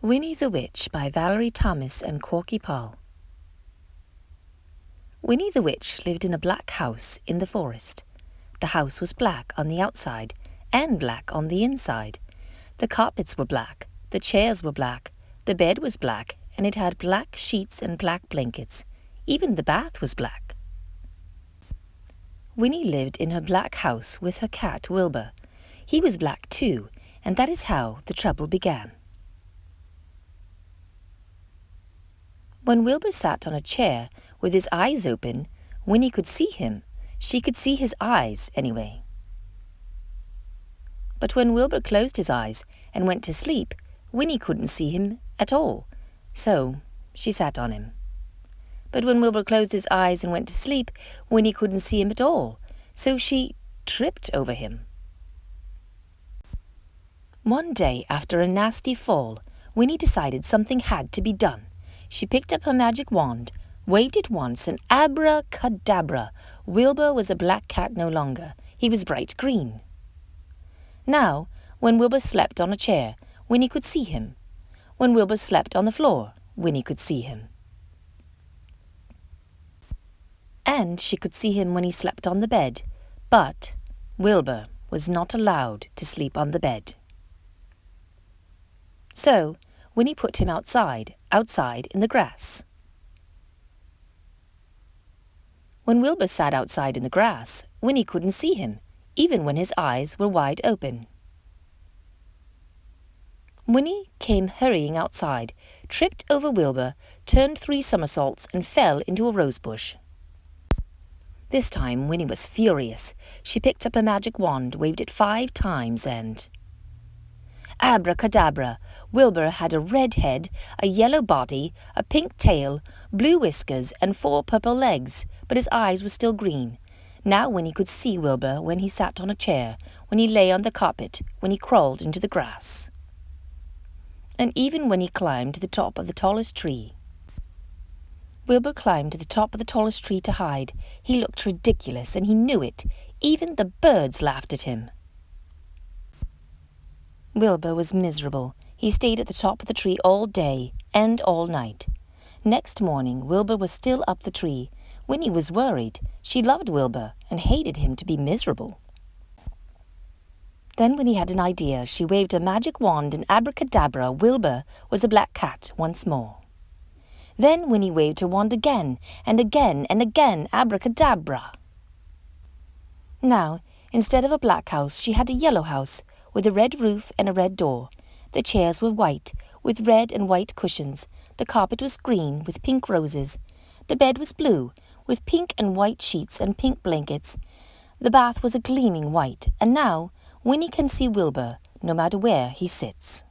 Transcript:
Winnie the Witch by Valerie Thomas and Corky Paul. Winnie the Witch lived in a black house in the forest. The house was black on the outside and black on the inside. The carpets were black, the chairs were black, the bed was black, and it had black sheets and black blankets. Even the bath was black. Winnie lived in her black house with her cat Wilbur. He was black too, and that is how the trouble began. When Wilbur sat on a chair with his eyes open, Winnie could see him. She could see his eyes, anyway. But when Wilbur closed his eyes and went to sleep, Winnie couldn't see him at all, so she sat on him. But when Wilbur closed his eyes and went to sleep, Winnie couldn't see him at all, so she tripped over him. One day, after a nasty fall, Winnie decided something had to be done. She picked up her magic wand, waved it once, and abracadabra! Wilbur was a black cat no longer. He was bright green. Now, when Wilbur slept on a chair, Winnie could see him. When Wilbur slept on the floor, Winnie could see him. And she could see him when he slept on the bed, but Wilbur was not allowed to sleep on the bed. So, Winnie put him outside in the grass. When Wilbur sat outside in the grass, Winnie couldn't see him, even when his eyes were wide open. Winnie came hurrying outside, tripped over Wilbur, turned 3 somersaults, and fell into a rosebush. This time Winnie was furious. She picked up a magic wand, waved it 5 times, and abracadabra! Wilbur had a red head, a yellow body, a pink tail, blue whiskers, and 4 purple legs, but his eyes were still green. Now Winnie could see Wilbur when he sat on a chair, when he lay on the carpet, when he crawled into the grass, and even when he climbed to the top of the tallest tree. Wilbur climbed to the top of the tallest tree to hide. He looked ridiculous, and he knew it. Even the birds laughed at him. Wilbur was miserable. He stayed at the top of the tree all day and all night. Next morning, Wilbur was still up the tree. Winnie was worried. She loved Wilbur and hated him to be miserable. Then Winnie had an idea. She waved a magic wand, and abracadabra! Wilbur was a black cat once more. Then Winnie waved her wand again, and again, and again, abracadabra! Now, instead of a black house, she had a yellow house, with a red roof and a red door. The chairs were white, with red and white cushions. The carpet was green, with pink roses. The bed was blue, with pink and white sheets and pink blankets. The bath was a gleaming white, and now Winnie can see Wilbur, no matter where he sits.